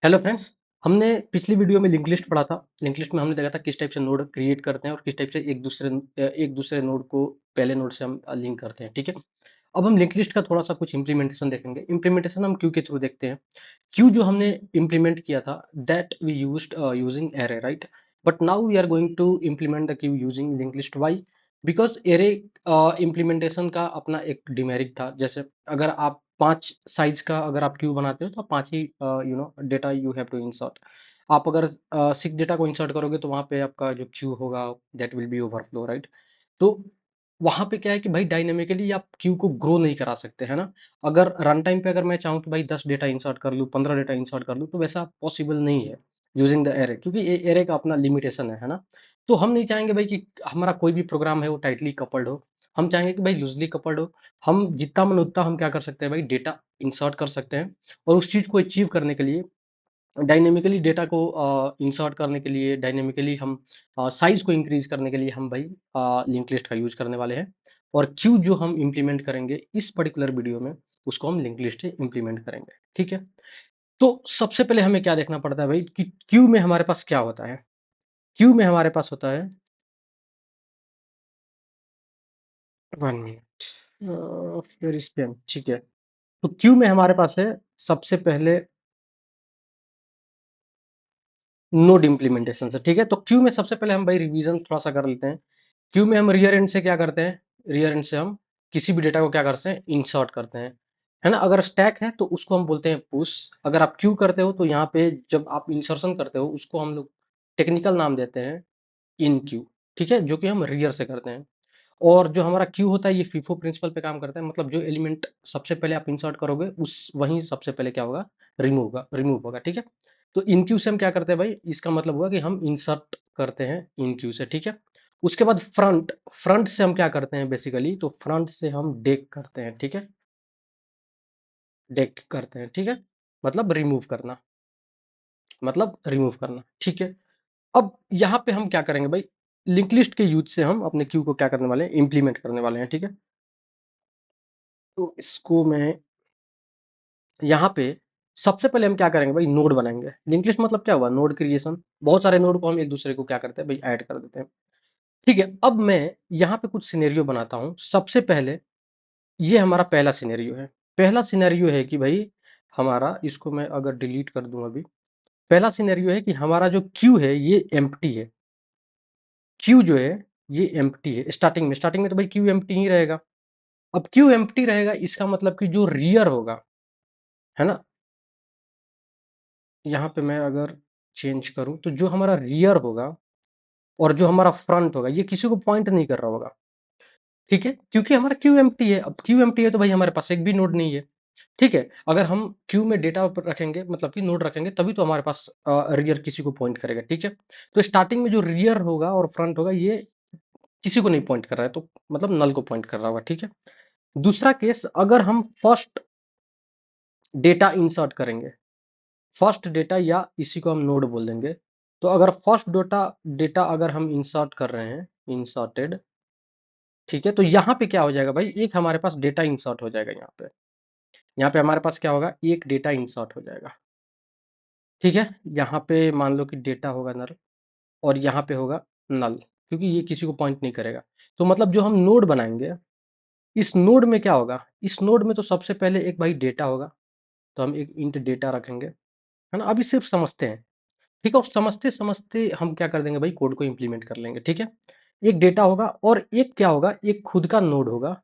Hello friends. हमने पिछली video में लिंक लिस्ट पढ़ा था। लिंक लिस्ट में हमने देखा था किस टाइप से नोड क्रिएट करते हैं और किस टाइप से एक दूसरे नोड को पहले नोड से हम लिंक करते हैं। ठीक है, अब हम लिंक लिस्ट का थोड़ा सा कुछ इंप्लीमेंटेशन देखेंगे। इंप्लीमेंटेशन हम क्यू के थ्रू देखते हैं। क्यू जो हमने इम्प्लीमेंट किया था, that we used using array, right? But now we are going to implement the queue using link list. Why? Because array implementation का अपना एक डिमेरिट था। जैसे अगर आप 5 साइज का अगर आप क्यू बनाते हो तो 5 ही data you have to insert. आप अगर 6 डेटा को इंसर्ट करोगे तो वहां पे आपका जो क्यू होगा that will be overflow, right? तो वहां पे क्या है कि भाई डायनेमिकली आप क्यू को ग्रो नहीं करा सकते, है ना? अगर रन टाइम पे अगर मैं चाहूँ कि भाई 10 डेटा इंसर्ट कर लूँ, 15 डेटा इंसर्ट कर लूँ, तो वैसा पॉसिबल नहीं है यूजिंग द एरे, क्योंकि एरे का अपना लिमिटेशन है ना? तो हम नहीं चाहेंगे भाई कि हमारा कोई भी प्रोग्राम है वो टाइटली कपल्ड हो। हम चाहेंगे कि भाई लूजली कपल्ड हो। हम जितना मन उतना हम क्या कर सकते हैं भाई, डेटा इंसर्ट कर सकते हैं। और उस चीज को अचीव करने के लिए, डायनेमिकली डेटा को इंसर्ट करने के लिए, डायनेमिकली हम साइज को इंक्रीज करने के लिए हम भाई लिंक लिस्ट का यूज करने वाले हैं। और क्यू जो हम इंप्लीमेंट करेंगे इस पर्टिकुलर वीडियो में, उसको हम लिंक लिस्ट से इंप्लीमेंट करेंगे। ठीक है, तो सबसे पहले हमें क्या देखना पड़ता है भाई कि क्यू में हमारे पास क्या होता है। क्यू में हमारे पास होता है, 1 मिनट, फिर इस पे ठीक है। तो क्यू में हमारे पास है सबसे पहले नोड इम्प्लीमेंटेशन से। ठीक है, तो क्यू में सबसे पहले हम भाई रिवीजन थोड़ा सा कर लेते हैं। क्यू में हम रियर एंड से क्या करते हैं, रियर एंड से हम किसी भी डेटा को क्या करते हैं, इंसर्ट करते हैं, है ना? अगर स्टैक है तो उसको हम बोलते हैं पुश। अगर आप क्यू करते हो तो यहाँ पे जब आप इंसर्शन करते हो उसको हम लोग टेक्निकल नाम देते हैं इन क्यू। ठीक है, जो कि हम रियर से करते हैं। और जो हमारा क्यू होता है ये फीफो प्रिंसिपल पे काम करता है। मतलब जो एलिमेंट सबसे पहले आप इंसर्ट करोगे उस वहीं सबसे पहले क्या होगा, रिमूव होगा। ठीक है, तो इन क्यू से हम क्या करते हैं भाई, इसका मतलब हुआ कि हम इंसर्ट करते हैं इन क्यू से। ठीक है, उसके बाद फ्रंट, फ्रंट से हम क्या करते हैं बेसिकली, तो फ्रंट से हम डेक करते हैं। ठीक है, डेक करते हैं। ठीक है, मतलब रिमूव करना, मतलब रिमूव करना। ठीक है, अब यहाँ पे हम क्या करेंगे भाई, लिंक लिस्ट के यूज से हम अपने क्यू को क्या करने वाले हैं, इंप्लीमेंट करने वाले हैं। ठीक है, तो इसको मैं यहाँ पे सबसे पहले हम क्या करेंगे भाई, नोड बनाएंगे। लिंक लिस्ट मतलब क्या हुआ, नोड क्रिएशन। बहुत सारे नोड को हम एक दूसरे को क्या करते हैं भाई, ऐड कर देते हैं। ठीक है, अब मैं यहाँ पे कुछ सिनेरियो बनाता हूँ। सबसे पहले ये हमारा पहला सिनेरियो है। पहला सिनेरियो है कि भाई हमारा, इसको मैं अगर डिलीट कर दूं अभी, पहला सिनेरियो है कि हमारा जो क्यू है ये एम्प्टी है। क्यू जो है ये एम्प्टी है। स्टार्टिंग में तो भाई क्यू एम्प्टी ही रहेगा। अब क्यू एम्प्टी रहेगा इसका मतलब कि जो रियर होगा, है ना? यहाँ पे मैं अगर चेंज करूं तो जो हमारा रियर होगा और जो हमारा फ्रंट होगा ये किसी को पॉइंट नहीं कर रहा होगा। ठीक है, क्योंकि हमारा क्यू एम्प्टी है। अब क्यू एम्प्टी है तो भाई हमारे पास एक भी नोड नहीं है। ठीक है, अगर हम क्यू में डेटा रखेंगे मतलब कि नोड रखेंगे तभी तो हमारे पास रियर किसी को पॉइंट करेगा। ठीक है, तो स्टार्टिंग में जो रियर होगा और फ्रंट होगा ये किसी को नहीं पॉइंट कर रहा है, तो मतलब नल को पॉइंट कर रहा होगा। ठीक है, दूसरा केस, अगर हम फर्स्ट डेटा इंसर्ट करेंगे, फर्स्ट डेटा या इसी को हम नोड बोल देंगे। तो अगर फर्स्ट डेटा डेटा अगर हम इंसर्ट कर रहे हैं, इंसर्टेड, ठीक है, तो यहाँ पे क्या हो जाएगा भाई, एक हमारे पास डेटा इंसर्ट हो जाएगा। यहाँ पे हमारे पास क्या होगा, एक डेटा इंसर्ट हो जाएगा। ठीक है, यहाँ पे मान लो कि डेटा होगा नल और यहाँ पे होगा नल, क्योंकि ये किसी को पॉइंट नहीं करेगा। तो मतलब जो हम नोड बनाएंगे, इस नोड में क्या होगा, इस नोड में तो सबसे पहले एक भाई डेटा होगा। तो हम एक इंट डेटा रखेंगे, है ना? अभी सिर्फ समझते हैं। ठीक है, और समझते समझते हम क्या कर देंगे भाई, कोड को इंप्लीमेंट कर लेंगे। ठीक है, एक डेटा होगा और एक क्या होगा, एक खुद का नोड होगा,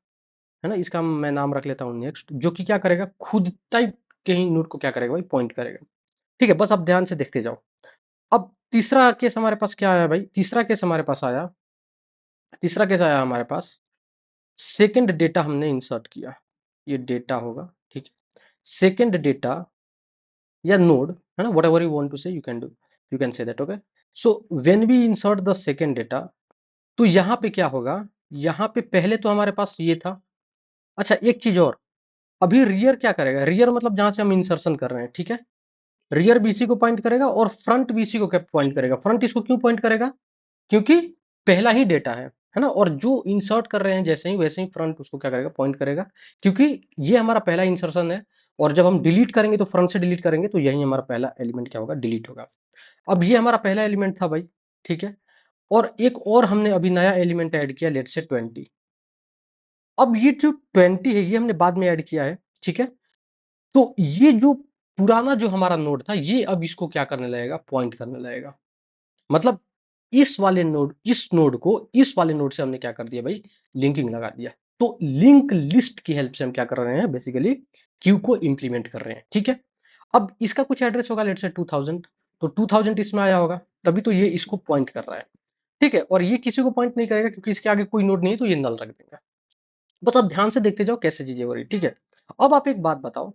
है ना? इसका मैं नाम रख लेता हूँ नेक्स्ट, जो कि क्या करेगा, खुद टाइप के ही नोड को क्या करेगा भाई, पॉइंट करेगा। ठीक है, बस आप ध्यान से देखते जाओ। अब तीसरा केस हमारे पास क्या आया भाई, तीसरा केस हमारे पास आया, तीसरा केस आया हमारे पास, सेकंड डेटा हमने इंसर्ट किया। ये डेटा होगा, ठीक है, सेकंड डेटा या नोड, है ना? Whatever you want to say, you can do, you can say that. Okay, so when we insert the second data, तो यहाँ पे क्या होगा, यहाँ पे पहले तो हमारे पास ये था। अच्छा, एक चीज और, अभी रियर क्या करेगा, रियर मतलब जहां से हम इंसर्शन कर रहे हैं। ठीक है, रियर बीसी को पॉइंट करेगा और फ्रंट बीसी को क्या पॉइंट करेगा, फ्रंट इसको क्यों पॉइंट करेगा, क्योंकि पहला ही डेटा है ना? और जो इंसर्ट कर रहे हैं जैसे ही वैसे ही फ्रंट उसको क्या करेगा, पॉइंट करेगा, क्योंकि ये हमारा पहला इंसर्शन है। और जब हम डिलीट करेंगे तो फ्रंट से डिलीट करेंगे तो यही हमारा पहला एलिमेंट क्या होगा, डिलीट होगा। अब ये हमारा पहला एलिमेंट था भाई, ठीक है। और एक और हमने अभी नया एलिमेंट ऐड किया, लेट्स से 20। अब ये जो 20 है ये हमने बाद में ऐड किया है, ठीक है। तो ये जो पुराना जो हमारा नोड था ये अब इसको क्या करने लगेगा, पॉइंट करने लगेगा। मतलब इस वाले नोड, इस नोड को इस वाले नोड से हमने क्या कर दिया भाई, लिंकिंग लगा दिया। तो लिंक लिस्ट की हेल्प से हम क्या कर रहे हैं, बेसिकली क्यू को इंप्लीमेंट कर रहे हैं, ठीक है। अब इसका कुछ एड्रेस होगा, लेट्स से 2000, तो 2000 इसमें आया होगा, तभी तो ये इसको पॉइंट कर रहा है, ठीक है। और ये किसी को पॉइंट नहीं करेगा क्योंकि इसके आगे कोई नोड नहीं है, तो ये नल रख देगा। बस आप ध्यान से देखते जाओ कैसे चीजें हो रही, ठीक है। अब आप एक बात बताओ,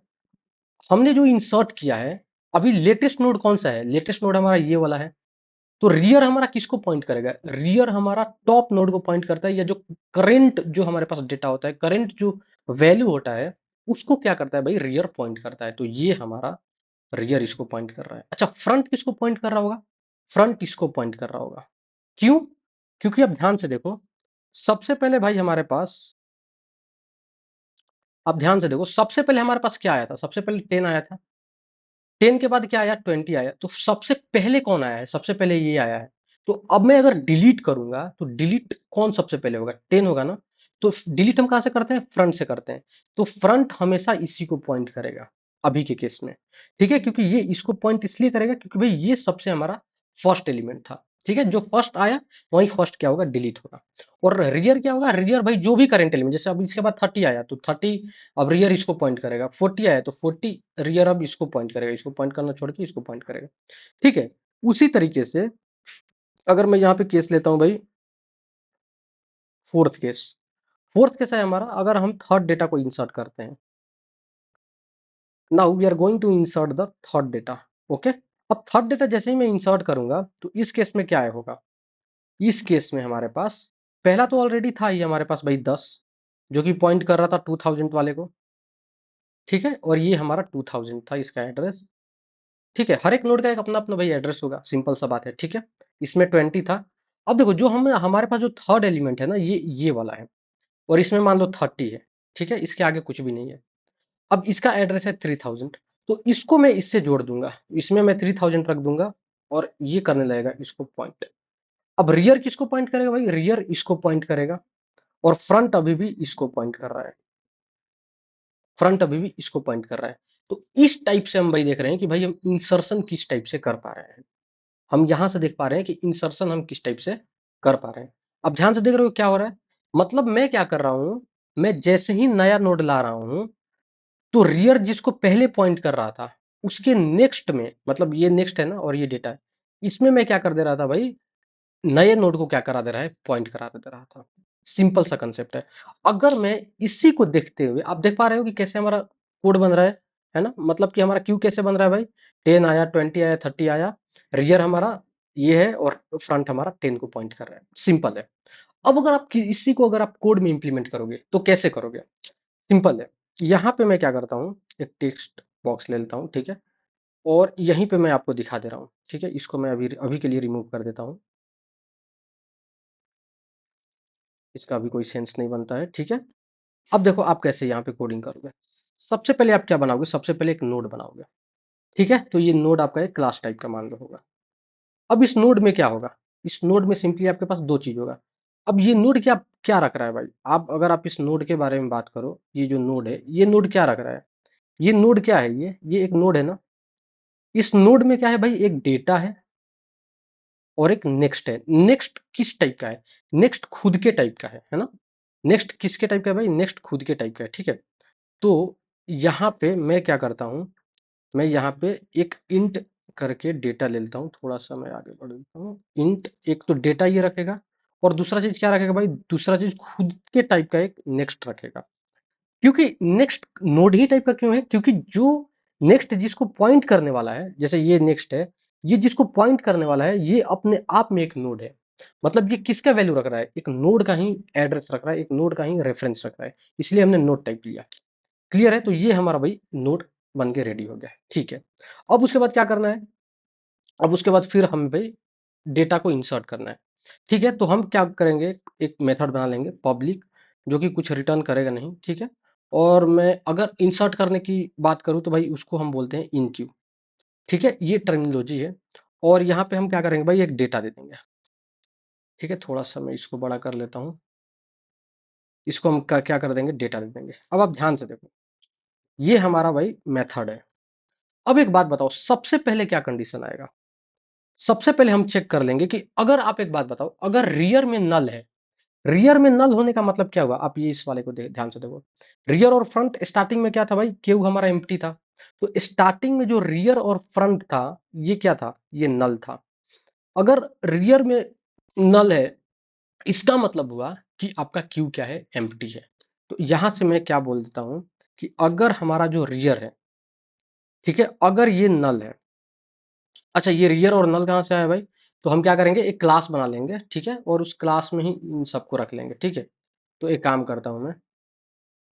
हमने जो इंसर्ट किया है, अभी लेटेस्ट नोड कौन सा है, लेटेस्ट नोड हमारा ये वाला है। तो रियर हमारा किसको पॉइंट करेगा, रियर हमारा टॉप नोड को पॉइंट करता है, या जो करेंट जो हमारे पास डेटा होता है, करेंट जो वैल्यू होता है, उसको क्या करता है भाई, रियर पॉइंट करता है। तो ये हमारा रियर इसको पॉइंट कर रहा है। अच्छा, फ्रंट किसको पॉइंट कर रहा होगा, फ्रंट इसको पॉइंट कर रहा होगा। क्यों, क्योंकि अब ध्यान से देखो, सबसे पहले भाई हमारे पास, अब ध्यान से देखो, सबसे पहले हमारे पास क्या आया था, सबसे पहले 10 आया था। 10 के बाद क्या आया, 20 आया। तो सबसे पहले कौन आया है, सबसे पहले ये आया है। तो अब मैं अगर डिलीट करूंगा तो डिलीट कौन सबसे पहले होगा, 10 होगा ना। तो डिलीट हम कहां से करते हैं, फ्रंट से करते हैं। तो फ्रंट हमेशा इसी को पॉइंट करेगा अभी के केस में, ठीक है। क्योंकि ये इसको पॉइंट इसलिए करेगा क्योंकि भाई ये सबसे हमारा फर्स्ट एलिमेंट था, ठीक है। जो फर्स्ट आया वही फर्स्ट क्या होगा, डिलीट होगा। और रियर क्या होगा, रियर भाई जो भी करंट एलिमेंट, जैसे अब इसके बाद 30 आया तो 30, अब रियर इसको पॉइंट करेगा। 40 आया तो 40, रियर अब इसको पॉइंट करेगा, इसको पॉइंट करना छोड़ के इसको पॉइंट करेगा, ठीक है। उसी तरीके से अगर मैं यहाँ पे केस लेता हूँ भाई, फोर्थ केस, फोर्थ केस है हमारा, अगर हम थर्ड डेटा को इंसर्ट करते हैं। Now we are going to insert the third data, okay. अब थर्ड डेटा जैसे ही मैं इंसर्ट करूंगा तो इस केस में क्या होगा, इस केस में हमारे पास पहला तो ऑलरेडी था ही हमारे पास भाई 10, जो कि पॉइंट कर रहा था 2000 वाले को, ठीक है। और ये हमारा 2000 था इसका एड्रेस, ठीक है। हर एक नोड का एक अपना अपना भाई एड्रेस होगा, सिंपल सा बात है, ठीक है। इसमें 20 था। अब देखो जो हम हमारे पास जो थर्ड एलिमेंट है ना, ये वाला है, और इसमें मान लो 30 है, ठीक है। इसके आगे कुछ भी नहीं है। अब इसका एड्रेस है 3000, तो इसको मैं इससे जोड़ दूंगा, इसमें मैं 3000 रख दूंगा, और ये करने लगेगा इसको पॉइंट। अब रियर किसको पॉइंट करेगा भाई, रियर इसको पॉइंट करेगा, और फ्रंट अभी भी इसको पॉइंट कर रहा है, फ्रंट अभी भी इसको पॉइंट कर रहा है। तो इस टाइप से हम भाई देख रहे हैं कि भाई हम इंसर्शन किस टाइप से कर पा रहे हैं। हम यहां से देख पा रहे हैं कि इंसर्शन हम किस टाइप से कर पा रहे हैं। अब ध्यान से देख रहे हो क्या हो रहा है, मतलब मैं क्या कर रहा हूं, मैं जैसे ही नया नोड ला रहा हूं, तो रियर जिसको पहले पॉइंट कर रहा था उसके नेक्स्ट में, मतलब ये नेक्स्ट है ना और ये डेटा है, इसमें मैं क्या कर दे रहा था भाई, नए नोड को क्या करा दे रहा है, पॉइंट करा दे रहा था। सिंपल सा कंसेप्ट है। अगर मैं इसी को देखते हुए, आप देख पा रहे हो कि कैसे हमारा कोड बन रहा है ना, मतलब कि हमारा क्यू कैसे बन रहा है भाई, 10 आया, 20 आया, 30 आया, रियर हमारा ये है, और फ्रंट हमारा 10 को पॉइंट कर रहा है, सिंपल है। अब अगर आप इसी को अगर आप कोड में इंप्लीमेंट करोगे तो कैसे करोगे, सिंपल है। यहाँ पे मैं क्या करता हूँ, एक टेक्स्ट बॉक्स ले लेता हूँ, ठीक है। और यहीं पे मैं आपको दिखा दे रहा हूँ, ठीक है। इसको मैं अभी अभी के लिए रिमूव कर देता हूँ, इसका अभी कोई सेंस नहीं बनता है, ठीक है। अब देखो आप कैसे यहाँ पे कोडिंग करोगे। सबसे पहले आप क्या बनाओगे, सबसे पहले एक नोड बनाओगे, ठीक है। तो ये नोड आपका एक क्लास टाइप का मान लो होगा। अब इस नोड में क्या होगा, इस नोड में सिंपली आपके पास दो चीज होगा। अब ये नोड क्या क्या रख रहा है भाई, आप अगर आप इस नोड के बारे में बात करो, ये जो नोड है ये नोड क्या रख रहा है, ये नोड क्या है, ये एक नोड है ना। इस नोड में क्या है भाई, एक डेटा है और एक नेक्स्ट है। नेक्स्ट किस टाइप का है, नेक्स्ट खुद के टाइप का है ना। नेक्स्ट किसके टाइप का है भाई, नेक्स्ट खुद के टाइप का है, ठीक है। तो यहाँ पे मैं क्या करता हूँ, मैं यहाँ पे एक इंट करके डेटा ले लेता हूँ, थोड़ा सा मैं आगे बढ़ देता हूँ। इंट एक तो डेटा ये रखेगा, और दूसरा चीज क्या रखेगा भाई, दूसरा चीज खुद के टाइप का एक नेक्स्ट रखेगा। क्योंकि नेक्स्ट नोड ही टाइप का क्यों है, क्योंकि जो नेक्स्ट जिसको पॉइंट करने वाला है, जैसे ये नेक्स्ट है, ये जिसको पॉइंट करने वाला है ये अपने आप में एक नोड है। मतलब ये किसका वैल्यू रख रहा है, एक नोड का ही एड्रेस रख रहा है, एक नोड का ही रेफरेंस रख रहा है, इसलिए हमने नोड टाइप लिया। क्लियर है, तो ये हमारा भाई नोड बन के रेडी हो गया है, ठीक है। अब उसके बाद क्या करना है, अब उसके बाद फिर हमें भाई डेटा को इंसर्ट करना है, ठीक है। तो हम क्या करेंगे, एक मेथड बना लेंगे पब्लिक, जो कि कुछ रिटर्न करेगा नहीं, ठीक है। और मैं अगर इंसर्ट करने की बात करूँ तो भाई उसको हम बोलते हैं इन क्यू। ठीक है, ये टर्मिनोलॉजी है। और यहाँ पे हम क्या करेंगे भाई, एक डेटा दे देंगे। ठीक है, थोड़ा सा मैं इसको बड़ा कर लेता हूँ। इसको हम क्या कर देंगे, डेटा दे देंगे। अब आप ध्यान से देखो, ये हमारा भाई मेथड है। अब एक बात बताओ, सबसे पहले क्या कंडीशन आएगा? सबसे पहले हम चेक कर लेंगे कि अगर आप एक बात बताओ, अगर रियर में नल है, रियर में नल होने का मतलब क्या हुआ? आप ये इस वाले को ध्यान से देखो। रियर और फ्रंट स्टार्टिंग में क्या था भाई, क्यू हमारा एम्प्टी था। तो स्टार्टिंग में जो रियर और फ्रंट था, ये क्या था? ये नल था। अगर रियर में नल है, इसका मतलब हुआ कि आपका क्यू क्या है, एम्प्टी है। तो यहां से मैं क्या बोल देता हूं कि अगर हमारा जो रियर है, ठीक है, अगर ये नल है। अच्छा, ये रियर और नल कहाँ से आया भाई? तो हम क्या करेंगे, एक क्लास बना लेंगे, ठीक है, और उस क्लास में ही इन सबको रख लेंगे। ठीक है, तो एक काम करता हूँ मैं,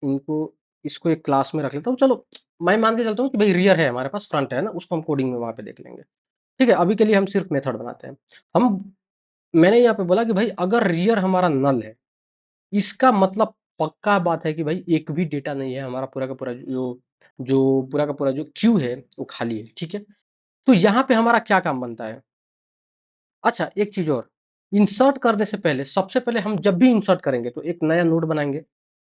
इनको इसको एक क्लास में रख लेता हूँ। चलो, मैं मान के चलता हूँ कि भाई रियर है हमारे पास, फ्रंट है ना, उसको हम कोडिंग में वहां पे देख लेंगे। ठीक है, अभी के लिए हम सिर्फ मेथड बनाते हैं। हम मैंने यहाँ पे बोला कि भाई अगर रियर हमारा नल है, इसका मतलब पक्का बात है कि भाई एक भी डेटा नहीं है, हमारा पूरा का पूरा जो जो पूरा का पूरा जो क्यू है वो खाली है। ठीक है, तो यहाँ पे हमारा क्या काम बनता है? अच्छा, एक चीज और, इंसर्ट करने से पहले, सबसे पहले हम जब भी इंसर्ट करेंगे तो एक नया नोड बनाएंगे।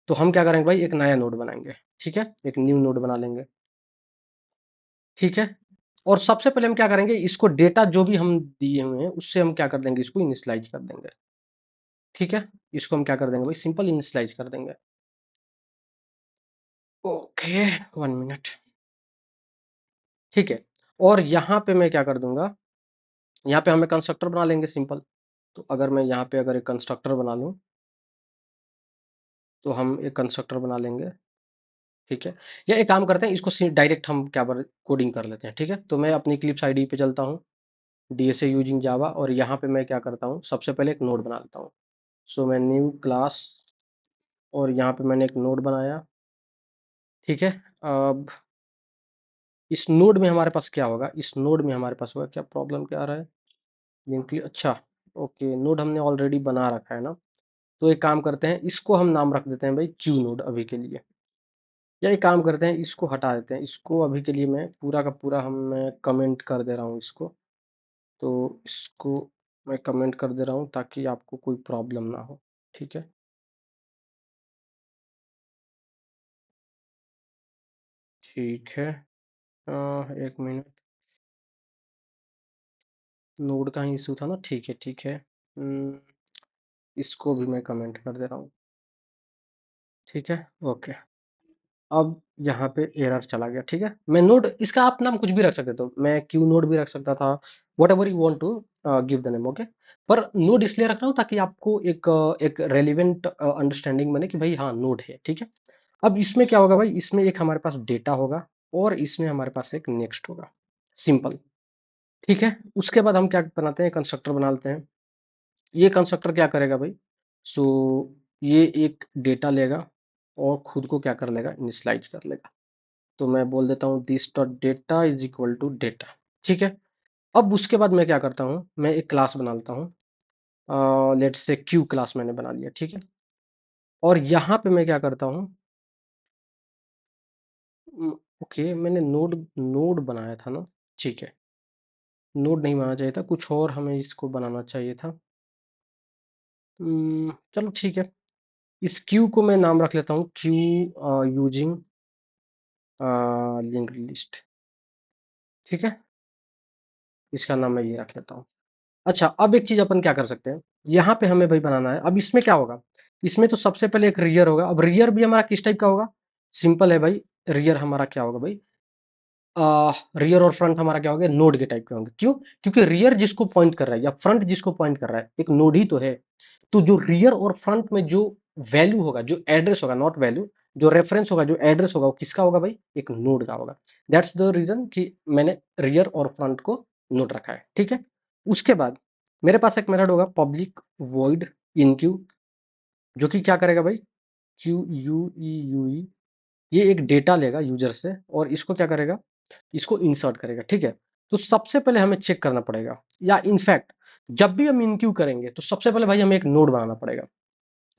तो हम क्या करेंगे भाई, एक नया नोड बनाएंगे। ठीक है, एक न्यू नोड बना लेंगे। ठीक है, और सबसे पहले हम क्या करेंगे, इसको डेटा जो भी हम दिए हुए हैं उससे हम क्या कर देंगे, इसको इनिशियलाइज कर देंगे। ठीक है, इसको हम क्या कर देंगे भाई, सिंपल इनिशियलाइज कर देंगे। Okay, 1 minute. ठीक है, और यहाँ पे मैं क्या कर दूंगा, यहाँ पे हमें कंस्ट्रक्टर बना लेंगे सिंपल। तो अगर मैं यहाँ पे अगर एक कंस्ट्रक्टर बना लूँ, तो हम एक कंस्ट्रक्टर बना लेंगे। ठीक है, या एक काम करते हैं, इसको डायरेक्ट हम क्या कोडिंग कर लेते हैं। ठीक है, तो मैं अपनी क्लिप्स आईडी पे चलता हूँ, डीएसए यूजिंग जावा, और यहाँ पे मैं क्या करता हूँ, सबसे पहले एक नोड बना लेता हूँ। सो मैं न्यू क्लास, और यहाँ पे मैंने एक नोड बनाया। ठीक है, अब इस नोड में हमारे पास क्या होगा, इस नोड में हमारे पास होगा क्या, प्रॉब्लम क्या आ रहा है, लिंक। अच्छा, ओके, नोड हमने ऑलरेडी बना रखा है ना। तो एक काम करते हैं, इसको हम नाम रख देते हैं भाई क्यू नोड अभी के लिए। या एक काम करते हैं, इसको हटा देते हैं, इसको अभी के लिए मैं पूरा का पूरा हम मैं कमेंट कर दे रहा हूँ इसको। तो इसको मैं कमेंट कर दे रहा हूँ ताकि आपको कोई प्रॉब्लम ना हो। ठीक है, ठीक है। 1 मिनट, नोड का ही इशू था ना। ठीक है, ठीक है। इसको भी मैं कमेंट कर दे रहा हूँ। ठीक है, ओके। अब यहाँ पे एरर चला गया। ठीक है, मैं नोड, इसका आप नाम कुछ भी रख सकते, तो मैं क्यू नोड भी रख सकता था, whatever you want to give the name. Okay, पर नोड इसलिए रख रहा हूँ ताकि आपको एक रेलिवेंट अंडरस्टैंडिंग बने कि भाई हाँ नोड है। ठीक है, अब इसमें क्या होगा भाई, इसमें एक हमारे पास डेटा होगा, और इसमें हमारे पास एक नेक्स्ट होगा, सिंपल। ठीक है, उसके बाद हम क्या बनाते हैं, कंस्ट्रक्टर बना लेते हैं। ये कंस्ट्रक्टर क्या करेगा भाई, सो ये एक डेटा लेगा और खुद को क्या कर लेगा, इनिशियलाइज कर लेगा। तो मैं बोल देता हूँ this dot data is equal to data. ठीक है, अब उसके बाद मैं क्या करता हूँ, मैं एक क्लास बना लेता हूँ, लेट्स से क्यू क्लास मैंने बना लिया। ठीक है, और यहाँ पे मैं क्या करता हूँ, ओके, मैंने नोड नोड बनाया था ना। ठीक है, नोड नहीं बनाना चाहिए था, कुछ और हमें इसको बनाना चाहिए था। चलो ठीक है, इस क्यू को मैं नाम रख लेता हूँ क्यू यूजिंग लिंक्ड लिस्ट। ठीक है, इसका नाम मैं ये रख लेता हूँ। अच्छा, अब एक चीज अपन क्या कर सकते हैं, यहाँ पे हमें भाई बनाना है। अब इसमें क्या होगा, इसमें तो सबसे पहले एक रियर होगा। अब रियर भी हमारा किस टाइप का होगा, सिंपल है भाई, रियर हमारा क्या होगा भाई, रियर और फ्रंट हमारा क्या होगा, नोड के टाइप के होंगे। क्यों? क्योंकि रियर जिसको पॉइंट कर रहा है या फ्रंट जिसको पॉइंट कर रहा है, एक नोड ही तो है। तो जो रियर और फ्रंट में जो वैल्यू होगा, जो एड्रेस होगा, नॉट वैल्यू, जो रेफरेंस होगा, जो एड्रेस होगा, वो किसका होगा भाई, एक नोड का होगा। दैट्स द रीजन कि मैंने रियर और फ्रंट को नोड रखा है। ठीक है, उसके बाद मेरे पास एक मेथड होगा पब्लिक वॉइड इन क्यू, जो कि क्या करेगा भाई, क्यू यू ई ये एक डेटा लेगा यूजर से, और इसको क्या करेगा, इसको इंसर्ट करेगा। ठीक है, तो सबसे पहले हमें चेक करना पड़ेगा, या इनफैक्ट जब भी हम इनक्यू करेंगे तो सबसे पहले भाई हमें एक नोड बनाना पड़ेगा।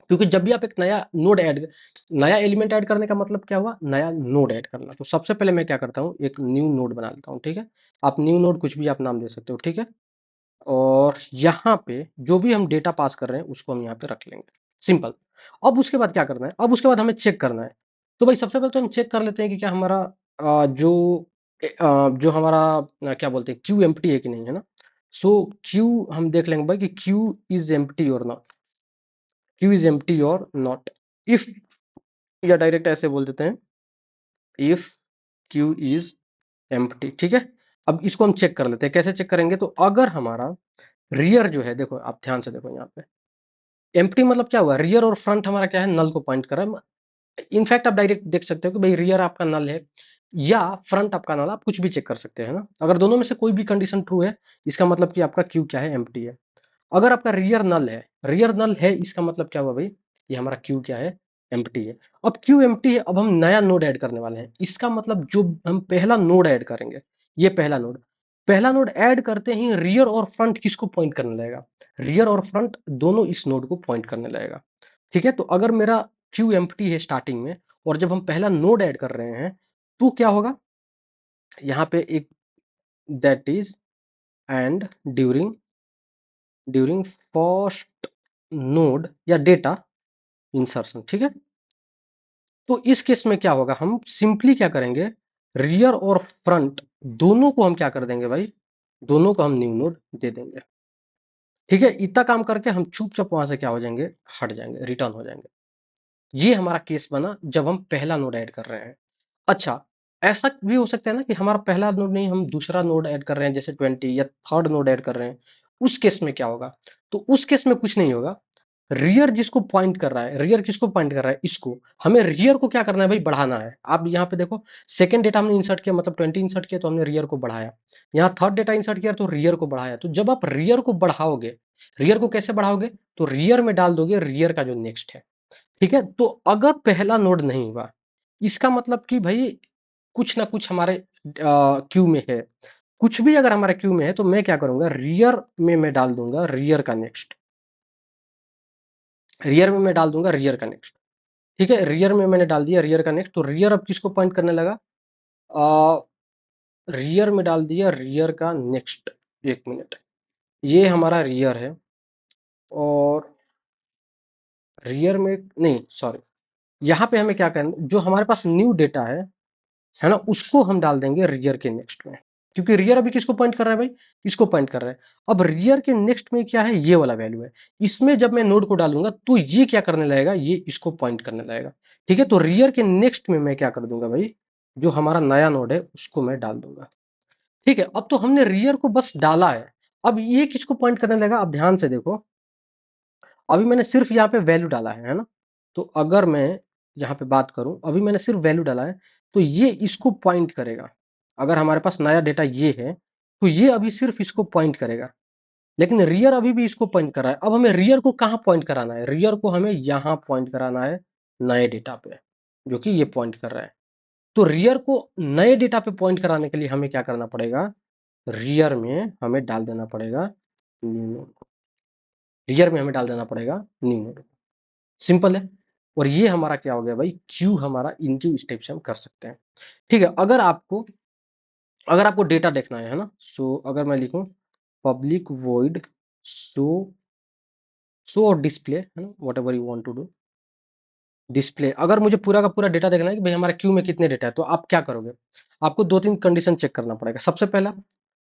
क्योंकि जब भी आप एक नया एलिमेंट ऐड करने का मतलब क्या हुआ, नया नोड ऐड करना। तो सबसे पहले मैं क्या करता हूँ, एक न्यू नोड बना लेता हूँ, ठीक है। आप न्यू नोड कुछ भी आप नाम दे सकते हो, ठीक है। और यहाँ पे जो भी हम डेटा पास कर रहे हैं उसको हम यहाँ पे रख लेंगे, सिंपल। अब उसके बाद क्या करना है, अब उसके बाद हमें चेक करना है। तो भाई सबसे पहले तो हम चेक कर लेते हैं कि क्या हमारा जो हमारा क्या बोलते हैं, क्यू एम्प्टी है कि नहीं, है ना। सो क्यू हम देख लेंगे भाई कि क्यू इज एम्प्टी और नॉट, क्यू इज एम्प्टी और नॉट। इफ, या डायरेक्ट ऐसे बोल देते हैं, इफ क्यू इज एम्प्टी, ठीक है। अब इसको हम चेक कर लेते हैं, कैसे चेक करेंगे। तो अगर हमारा रियर जो है, देखो आप ध्यान से देखो यहाँ पे, एम्प्टी मतलब क्या हुआ, रियर और फ्रंट हमारा क्या है, नल को पॉइंट कर रहा है। इनफैक्ट आप डायरेक्ट देख सकते हो कि भाई रियर आपका नल है या फ्रंट आपका नल, आप कुछ भी चेक कर सकते हैं ना। अगर दोनों में से कोई भी कंडीशन ट्रू है, इसका मतलब कि आपका क्यू क्या है, एम्प्टी है। अगर आपका रियर नल है, इसका मतलब क्या हुआ भाई, ये हमारा क्यू क्या है, एम्प्टी है। अब क्यू एम्प्टी है, अब हम नया नोड ऐड करने वाले हैं। इसका मतलब जो हम पहला नोड ऐड करेंगे, ये पहला नोड ऐड करते ही रियर और फ्रंट किसको पॉइंट करने लगेगा, रियर और फ्रंट दोनों इस नोड को पॉइंट करने लगेगा, ठीक है। तो अगर मेरा क्यू एम्प्टी है स्टार्टिंग में, और जब हम पहला नोड ऐड कर रहे हैं, तो क्या होगा, यहाँ पे एक that is and during first node या डेटा इंसर्शन, ठीक है। तो इस केस में क्या होगा, हम सिंपली क्या करेंगे, रियर और फ्रंट दोनों को हम क्या कर देंगे भाई, दोनों को हम न्यू नोड दे देंगे, ठीक है। इतना काम करके हम चुपचाप वहां से क्या हो जाएंगे, हट जाएंगे, रिटर्न हो जाएंगे। ये हमारा केस बना जब हम पहला नोड ऐड कर रहे हैं। अच्छा, ऐसा भी हो सकता है ना कि हमारा पहला नोड नहीं, हम दूसरा नोड ऐड कर रहे हैं, जैसे 20 या थर्ड नोड ऐड कर रहे हैं। उस केस में क्या होगा, तो उस केस में कुछ नहीं होगा। रियर जिसको पॉइंट कर रहा है, रियर किसको पॉइंट कर रहा है, इसको। हमें रियर को क्या करना है भाई, बढ़ाना है। आप यहाँ पे देखो, सेकंड डेटा हमने इंसर्ट किया, मतलब 20 इंसर्ट किया, तो हमने रियर को बढ़ाया। यहाँ थर्ड डेटा इंसर्ट किया तो रियर को बढ़ाया। तो जब आप रियर को बढ़ाओगे, रियर को कैसे बढ़ाओगे, तो रियर में डाल दोगे रियर का जो नेक्स्ट है, ठीक है। तो अगर पहला नोड नहीं हुआ, इसका मतलब कि भाई कुछ ना कुछ हमारे क्यू में है। कुछ भी अगर हमारे क्यू में है, तो मैं क्या करूंगा, रियर में मैं डाल दूंगा रियर का नेक्स्ट, रियर में मैं डाल दूंगा रियर का नेक्स्ट, ठीक है। रियर में मैंने डाल दिया रियर का नेक्स्ट, तो रियर अब किसको पॉइंट करने लगा, रियर में डाल दिया रियर का नेक्स्ट। एक मिनट, ये हमारा रियर है, और रियर में नहीं, सॉरी, यहाँ पे हमें क्या करना, जो हमारे पास न्यू डेटा है ना, उसको हम डाल देंगे रियर के नेक्स्ट में। क्योंकि रियर अभी किसको पॉइंट कर रहा है भाई, इसको पॉइंट कर रहा है। अब रियर के नेक्स्ट में क्या है, ये वाला वैल्यू है। इसमें जब मैं नोड को डालूंगा, तो ये क्या करने लगेगा, ये इसको पॉइंट करने लगेगा, ठीक है। तो रियर के नेक्स्ट में मैं क्या कर दूंगा भाई, जो हमारा नया नोड है उसको मैं डाल दूंगा, ठीक है। अब तो हमने रियर को बस डाला है। अब ये किसको पॉइंट करने लगेगा, अब ध्यान से देखो, अभी मैंने सिर्फ यहाँ पे वैल्यू डाला है ना। तो अगर मैं यहाँ पे बात करूं, अभी मैंने सिर्फ वैल्यू डाला है, तो ये इसको पॉइंट करेगा। अगर हमारे पास नया डेटा ये है, तो ये अभी सिर्फ इसको पॉइंट करेगा। लेकिन रियर अभी भी इसको पॉइंट कर रहा है। अब हमें रियर को कहाँ पॉइंट कराना है, रियर को हमें यहाँ पॉइंट कराना है, नए डेटा पे, जो कि ये पॉइंट कर रहा है। तो रियर को नए डेटा पे पॉइंट कराने के लिए हमें क्या करना पड़ेगा, रियर में हमें डाल देना पड़ेगा न्यू नोड, रियर में हमें डाल देना पड़ेगा न्यू नोड, सिंपल है। और ये हमारा क्या हो गया भाई, क्यू हमारा इनक्यू स्टेप से हम कर सकते हैं, ठीक है। अगर आपको डेटा देखना है ना, सो अगर मैं लिखूं पब्लिक वॉइड शो, शो और डिस्प्ले, है ना, whatever you want to do, display. अगर मुझे पूरा का पूरा डेटा देखना है कि भाई हमारा क्यू में कितने डेटा है, तो आप क्या करोगे, आपको दो तीन कंडीशन चेक करना पड़ेगा। सबसे पहला,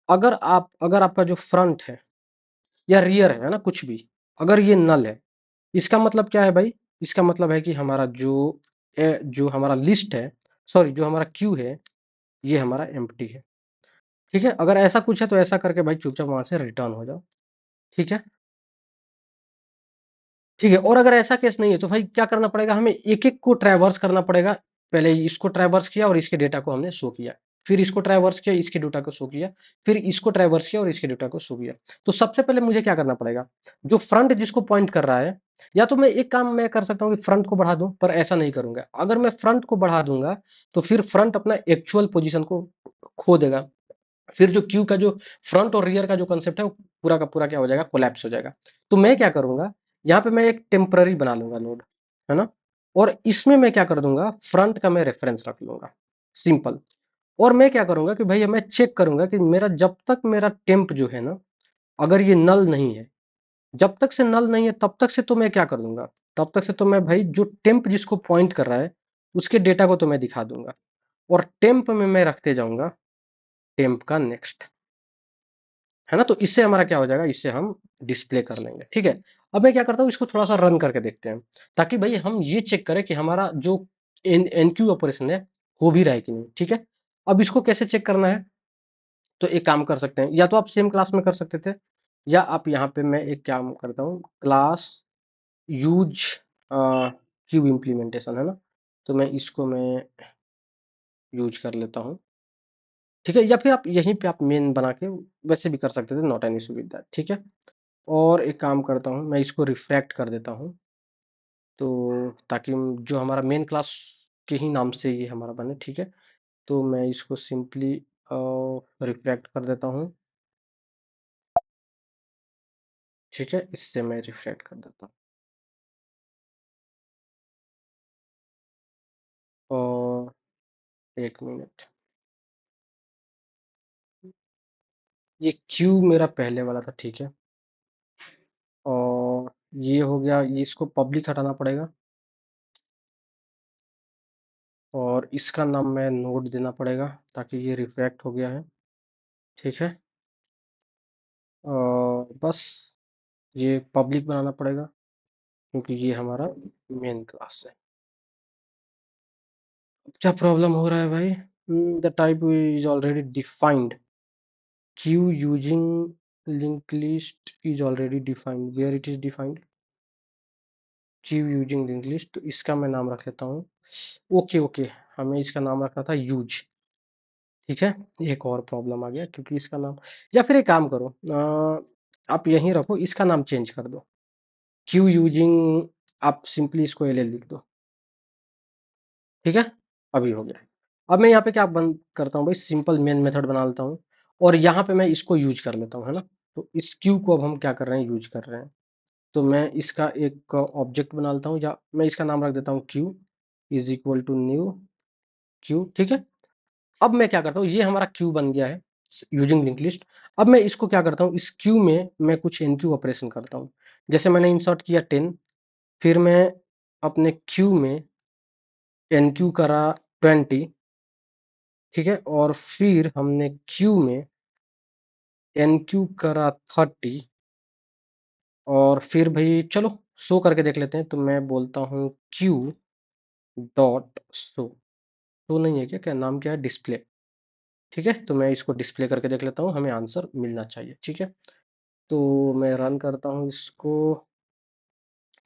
अगर आपका जो फ्रंट है या रियर है ना, कुछ भी, अगर ये नल है, इसका मतलब क्या है भाई, इसका मतलब है कि हमारा जो हमारा लिस्ट है, सॉरी, जो हमारा क्यू है, ये हमारा एम्प्टी है, ठीक है। अगर ऐसा कुछ है, तो ऐसा करके भाई चुपचाप वहां से रिटर्न हो जाओ, ठीक है। ठीक है, और अगर ऐसा केस नहीं है, तो भाई क्या करना पड़ेगा, हमें एक एक को ट्रैवर्स करना पड़ेगा। पहले इसको ट्रैवर्स किया और इसके डेटा को हमने शो किया, फिर इसको ट्रैवर्स किया, इसके डेटा को शो किया, फिर इसको ट्रैवर्स किया और इसके डेटा को शो किया। तो सबसे पहले मुझे क्या करना पड़ेगा, जो फ्रंट जिसको पॉइंट कर रहा है, या तो मैं एक काम मैं कर सकता हूँ कि फ्रंट को बढ़ा दूं, पर ऐसा नहीं करूंगा। अगर मैं फ्रंट को बढ़ा दूंगा, तो फिर फ्रंट अपना एक्चुअल पोजीशन को खो देगा। फिर जो क्यू का जो फ्रंट और रियर का जो कंसेप्ट है, वो पूरा का पूरा क्या हो जाएगा, कोलैप्स हो जाएगा। तो मैं क्या करूंगा, यहाँ पे मैं एक टेम्पररी बना लूंगा नोड, है ना। और इसमें मैं क्या कर दूंगा, फ्रंट का मैं रेफरेंस रख लूंगा, सिंपल। और मैं क्या करूंगा कि भैया मैं चेक करूंगा कि मेरा जब तक मेरा टेम्प जो है ना, अगर ये नल नहीं है, जब तक से नल नहीं है तब तक से तो मैं क्या कर दूंगा, तब तक से तो मैं भाई जो टेम्प जिसको पॉइंट कर रहा है उसके डेटा को तो मैं दिखा दूंगा। और टेम्प में मैं रखते जाऊंगा टेम्प का नेक्स्ट, है ना। तो इससे हमारा क्या हो जाएगा, इससे हम डिस्प्ले कर लेंगे, ठीक है। अब मैं क्या करता हूँ, इसको थोड़ा सा रन करके देखते हैं, ताकि भाई हम ये चेक करें कि हमारा जो एनक्यू ऑपरेशन है हो भी रहा है कि नहीं, ठीक है। अब इसको कैसे चेक करना है, तो एक काम कर सकते हैं, या तो आप सेम क्लास में कर सकते थे, या आप यहाँ पे मैं एक काम करता हूँ, क्लास यूज क्यू इम्प्लीमेंटेशन, है ना। तो मैं इसको मैं यूज कर लेता हूँ, ठीक है। या फिर आप यहीं पे आप मेन बना के वैसे भी कर सकते थे, नॉट एनी सुविधा, ठीक है। और एक काम करता हूँ, मैं इसको रिफ्रैक्ट कर देता हूँ, तो ताकि जो हमारा मेन क्लास के ही नाम से ये हमारा बने, ठीक है। तो मैं इसको सिंपली रिफ्रैक्ट कर देता हूँ, ठीक है। इससे मैं रिफ्रैक्ट कर देता हूँ, और एक मिनट, ये क्यू मेरा पहले वाला था, ठीक है। और ये हो गया, ये इसको पब्लिक हटाना पड़ेगा, और इसका नाम मैं नोड देना पड़ेगा, ताकि ये रिफ्रैक्ट हो गया है, ठीक है। और बस ये पब्लिक बनाना पड़ेगा, क्योंकि ये हमारा मेन क्लास है। क्या प्रॉब्लम हो रहा है भाई, the type is already defined, queue using link list is already defined, where it is defined, queue using link list. तो इसका मैं नाम रख लेता हूँ, ओके ओके, हमें इसका नाम रखना था यूज, ठीक है। एक और प्रॉब्लम आ गया, क्योंकि इसका नाम, या फिर एक काम करो, आप यहीं रखो, इसका नाम चेंज कर दो, क्यू यूजिंग, आप सिंपली इसको एल लिख दो, ठीक है। अभी हो गया। अब मैं यहाँ पे क्या बंद करता हूँ भाई, सिंपल मेन मेथड बना लेता हूँ, और यहाँ पे मैं इसको यूज कर लेता हूँ, है ना। तो इस क्यू को अब हम क्या कर रहे हैं, यूज कर रहे हैं। तो मैं इसका एक ऑब्जेक्ट बना लेता हूँ, या मैं इसका नाम रख देता हूँ queue is equal to new queue, ठीक है। अब मैं क्या करता हूँ, ये हमारा क्यू बन गया है यूजिंग लिंक लिस्ट। अब मैं इसको क्या करता हूँ, इस क्यू में मैं कुछ एनक्यू ऑपरेशन करता हूँ। जैसे मैंने इंसर्ट किया 10, फिर मैं अपने क्यू में एनक्यू करा 20, ठीक है। और फिर हमने क्यू में एनक्यू करा 30, और फिर भाई चलो शो करके देख लेते हैं। तो मैं बोलता हूँ क्यू डॉट शो, शो नहीं है क्या, क्या नाम क्या है, डिस्प्ले, ठीक है। तो मैं इसको डिस्प्ले करके देख लेता हूँ, हमें आंसर मिलना चाहिए, ठीक है। तो मैं रन करता हूँ इसको,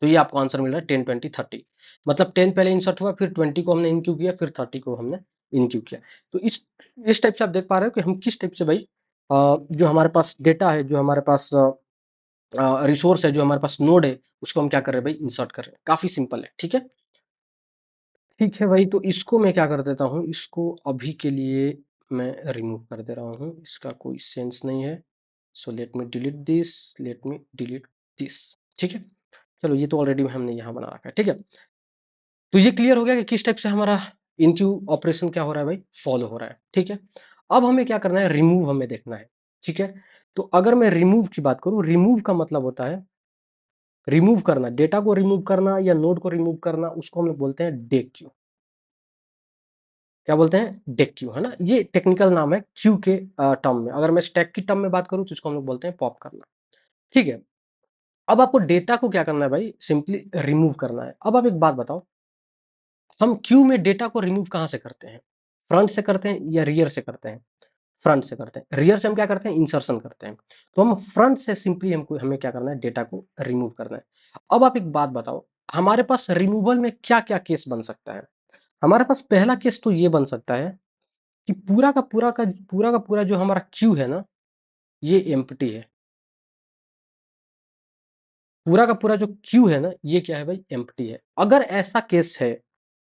तो ये आपको आंसर मिल रहा है 10 20 30, मतलब 10 पहले इंसर्ट हुआ, फिर 20 को हमने इनक्यू किया, फिर 30 को हमने इनक्यू किया। तो इस टाइप से आप देख पा रहे हो कि हम किस टाइप से भाई जो हमारे पास डेटा है, जो हमारे पास रिसोर्स है, जो हमारे पास नोड है, उसको हम क्या कर रहे हैं भाई, इंसर्ट कर रहे हैं। काफी सिंपल है, ठीक है। ठीक है भाई, तो इसको मैं क्या कर देता हूँ, इसको अभी के लिए मैं रिमूव कर दे रहा हूँ, इसका कोई सेंस नहीं है। So let me delete this, let me delete this, ठीक है। चलो ये तो ऑलरेडी हमने यहाँ बना रखा है, ठीक है। तो ये क्लियर हो गया कि किस टाइप से हमारा इनक्यू ऑपरेशन क्या हो रहा है भाई, फॉलो हो रहा है, ठीक है। अब हमें क्या करना है, रिमूव हमें देखना है, ठीक है। तो अगर मैं रिमूव की बात करूं, रिमूव का मतलब होता है रिमूव करना, डेटा को रिमूव करना या नोड को रिमूव करना, उसको हम लोग बोलते हैं डेक क्यू। क्या बोलते हैं, डेक क्यू, है ना। ये टेक्निकल नाम है क्यू के टर्म में। अगर मैं स्टैक की टर्म में बात करूं, तो इसको हम लोग बोलते हैं पॉप करना, ठीक है। अब आपको डेटा को क्या करना है भाई, सिंपली रिमूव करना है। अब आप एक बात बताओ, हम क्यू में डेटा को रिमूव कहाँ से करते हैं, फ्रंट से करते हैं या रियर से करते हैं, फ्रंट से करते हैं। रियर से हम क्या करते हैं, इंसर्शन करते हैं। तो हम फ्रंट से सिंपली हमको हमें क्या करना है, डेटा को रिमूव करना है। अब आप एक बात बताओ, हमारे पास रिमूवल में क्या क्या केस बन सकता है। हमारे पास पहला केस तो ये बन सकता है कि पूरा का पूरा जो हमारा क्यू है ना, ये एम्प्टी है। पूरा का पूरा जो क्यू है ना, ये क्या है भाई, एम्प्टी है। अगर ऐसा केस है,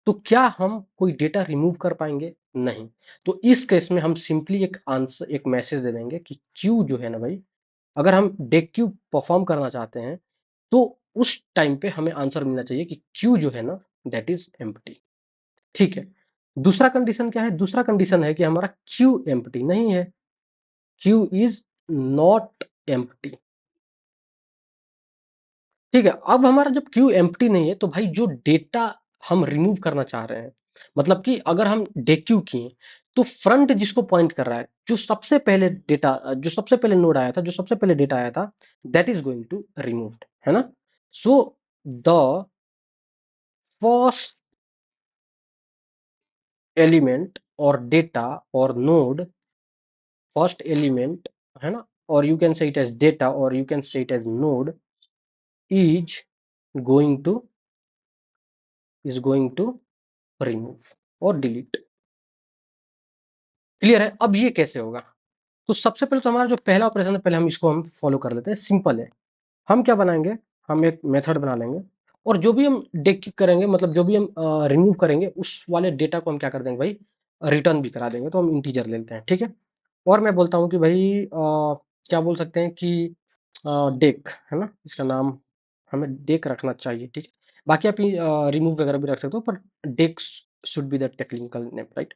तो क्या हम कोई डेटा रिमूव कर पाएंगे, नहीं। तो इस केस में हम सिंपली एक आंसर, एक मैसेज दे देंगे कि क्यू जो है ना भाई, अगर हम डेक क्यू परफॉर्म करना चाहते हैं, तो उस टाइम पे हमें आंसर मिलना चाहिए कि क्यू जो है ना दैट इज एम्प्टी। ठीक है, दूसरा कंडीशन क्या है? दूसरा कंडीशन है कि हमारा क्यू एम्प्टी नहीं है, क्यू इज नॉट एम्प्टी। ठीक है, अब हमारा जब क्यू एम्प्टी नहीं है तो भाई जो डेटा हम रिमूव करना चाह रहे हैं, मतलब कि अगर हम डेक्यू किए तो फ्रंट जिसको पॉइंट कर रहा है, जो सबसे पहले डेटा, जो सबसे पहले नोड आया था, जो सबसे पहले डेटा आया था, that is going to removed, है ना? सो द फर्स्ट एलिमेंट और डेटा और नोड, फर्स्ट एलिमेंट, है ना, और you can say it as data और you can say it as node is going to is going to remove और delete. Clear है? अब ये कैसे होगा? तो सबसे पहले तो हमारा जो पहला ऑपरेशन है, पहले हम इसको हम फॉलो कर लेते हैं, सिंपल है। हम क्या बनाएंगे? हम एक मेथड बना लेंगे और जो भी हम डेक करेंगे, मतलब जो भी हम रिमूव करेंगे, उस वाले डेटा को हम क्या कर देंगे भाई, रिटर्न भी करा देंगे। तो हम इंटीजर ले लेते हैं, ठीक है। और मैं बोलता हूँ कि भाई क्या बोल सकते हैं कि डेक, है ना, इसका नाम हमें डेक रखना चाहिए, ठीक है। बाकी आप रिमूव वगैरह भी रख सकते हो, पर deck should be the technical name, right?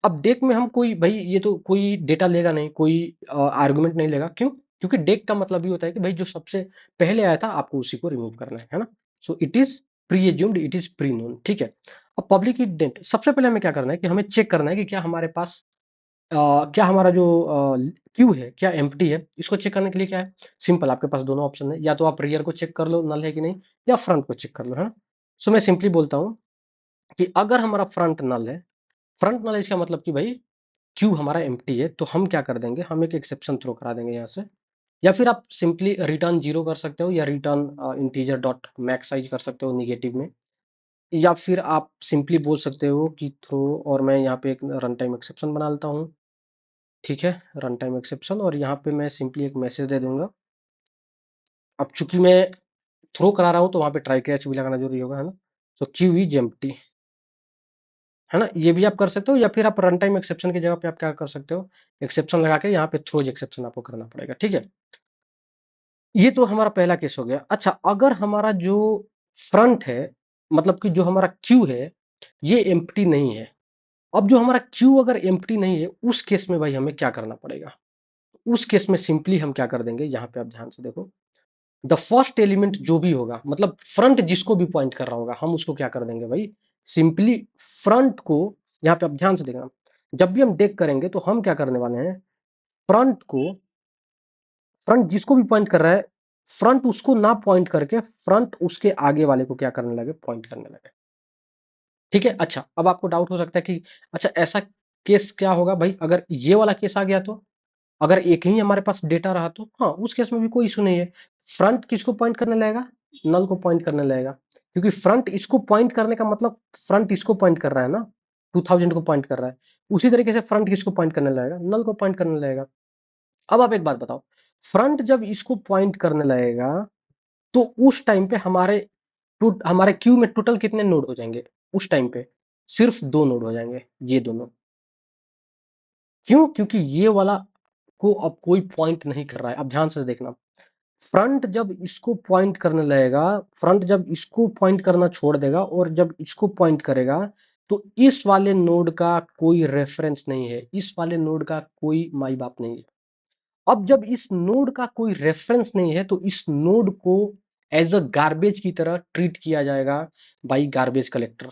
अब डेक में हम कोई, भाई ये तो कोई डेटा लेगा नहीं, कोई आर्गुमेंट नहीं लेगा, क्यों? क्योंकि डेक का मतलब ये होता है कि भाई जो सबसे पहले आया था आपको उसी को रिमूव करना है ना? So it is pre assumed, it is pre known, ठीक है। अब पब्लिक इंडेंट, सबसे पहले हमें क्या करना है कि हमें चेक करना है कि क्या हमारे पास क्या हमारा जो क्यू है क्या एम्प्टी है। इसको चेक करने के लिए क्या है, सिंपल, आपके पास दोनों ऑप्शन है, या तो आप रियर को चेक कर लो नल है कि नहीं, या फ्रंट को चेक कर लो, है ना। सो मैं सिंपली बोलता हूँ कि अगर हमारा फ्रंट नल है, फ्रंट नल इसका मतलब कि भाई क्यू हमारा एम्प्टी है, तो हम क्या कर देंगे, हम एक एक्सेप्शन थ्रो करा देंगे यहाँ से। या फिर आप सिंपली रिटर्न जीरो कर सकते हो, या return integer dot max size कर सकते हो निगेटिव में, या फिर आप सिंपली बोल सकते हो कि थ्रो, और मैं यहाँ पे एक रन टाइम एक्सेप्शन बना लेता हूँ, ठीक है, रन टाइम एक्सेप्शन, और यहाँ पे मैं सिंपली एक मैसेज दे दूंगा। अब चूंकि मैं थ्रो करा रहा हूँ तो वहाँ पे ट्राई कैच भी लगाना जरूरी होगा, है ना। सो क्यू इज एम्प्टी, है ना, ये भी आप कर सकते हो, या फिर आप रन टाइम एक्सेप्शन की जगह पे आप क्या कर सकते हो, एक्सेप्शन लगा के यहाँ पे थ्रोज एक्सेप्शन आपको करना पड़ेगा, ठीक है। ये तो हमारा पहला केस हो गया। अच्छा, अगर हमारा जो फ्रंट है, मतलब कि जो हमारा क्यू है, ये एम्प्टी नहीं है। अब जो हमारा क्यू अगर एम्प्टी नहीं है, उस केस में भाई हमें क्या करना पड़ेगा? उस केस में सिंपली हम क्या कर देंगे, यहाँ पे आप ध्यान से देखो, द फर्स्ट एलिमेंट जो भी होगा, मतलब फ्रंट जिसको भी पॉइंट कर रहा होगा, हम उसको क्या कर देंगे भाई, सिंपली फ्रंट को, यहाँ पे आप ध्यान से देखना, जब भी हम देख करेंगे तो हम क्या करने वाले हैं, फ्रंट को, फ्रंट जिसको भी पॉइंट कर रहा है, फ्रंट उसको ना पॉइंट करके फ्रंट उसके आगे वाले को क्या करने लगे, पॉइंट करने लगे, ठीक है। अच्छा, अब आपको डाउट हो सकता है कि अच्छा ऐसा केस क्या होगा भाई, अगर ये वाला केस आ गया तो, अगर एक ही हमारे पास डेटा रहा तो हाँ, उस केस में भी कोई इशू नहीं है। फ्रंट किसको पॉइंट करने लगेगा, नल को पॉइंट करने लगेगा, क्योंकि फ्रंट इसको पॉइंट करने का मतलब फ्रंट इसको पॉइंट कर रहा है ना, 2000 को पॉइंट कर रहा है। उसी तरीके से फ्रंट किसको पॉइंट करने लगेगा, नल को पॉइंट करने लगेगा। अब आप एक बात बताओ, फ्रंट जब इसको पॉइंट करने लगेगा तो उस टाइम पे हमारे क्यू में टोटल कितने नोड हो जाएंगे उस टाइम पे? सिर्फ दो नोड हो जाएंगे, ये दोनों। क्यों? क्योंकि ये वाला को अब कोई पॉइंट नहीं कर रहा है। अब ध्यान से देखना, फ्रंट जब इसको पॉइंट करने लगेगा, फ्रंट जब इसको पॉइंट करना छोड़ देगा और जब इसको पॉइंट करेगा, तो इस वाले नोड का कोई रेफरेंस नहीं है, इस वाले नोड का कोई माई बाप नहीं है। अब जब इस नोड का कोई रेफरेंस नहीं है तो इस नोड को एज अ गार्बेज की तरह ट्रीट किया जाएगा बाई गार्बेज कलेक्टर।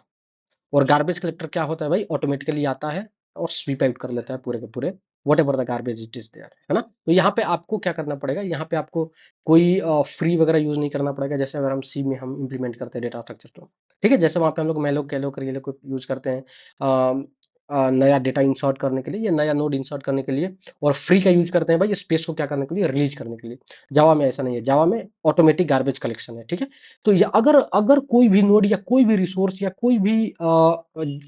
और गार्बेज कलेक्टर क्या होता है भाई, ऑटोमेटिकली आता है और स्वीप आउट कर लेता है पूरे के पूरे whatever the garbage it is there, है ना। तो यहाँ पे आपको क्या करना पड़ेगा, यहाँ पे आपको कोई फ्री वगैरह यूज नहीं करना पड़ेगा, जैसे अगर हम सी में हम इंप्लीमेंट करते हैं डेटा स्ट्रक्चर तो, ठीक है, जैसे वहाँ पे हम लोग मैलो कैलो कर ये लोग यूज करते हैं नया डेटा इंसर्ट करने के लिए या नया नोड इंसर्ट करने के लिए, और फ्री का यूज करते हैं भाई स्पेस को क्या करने के लिए, रिलीज करने के लिए। जावा में ऐसा नहीं है, जावा में ऑटोमेटिक गार्बेज कलेक्शन है, ठीक है। तो ये अगर अगर कोई भी नोड या कोई भी रिसोर्स या कोई भी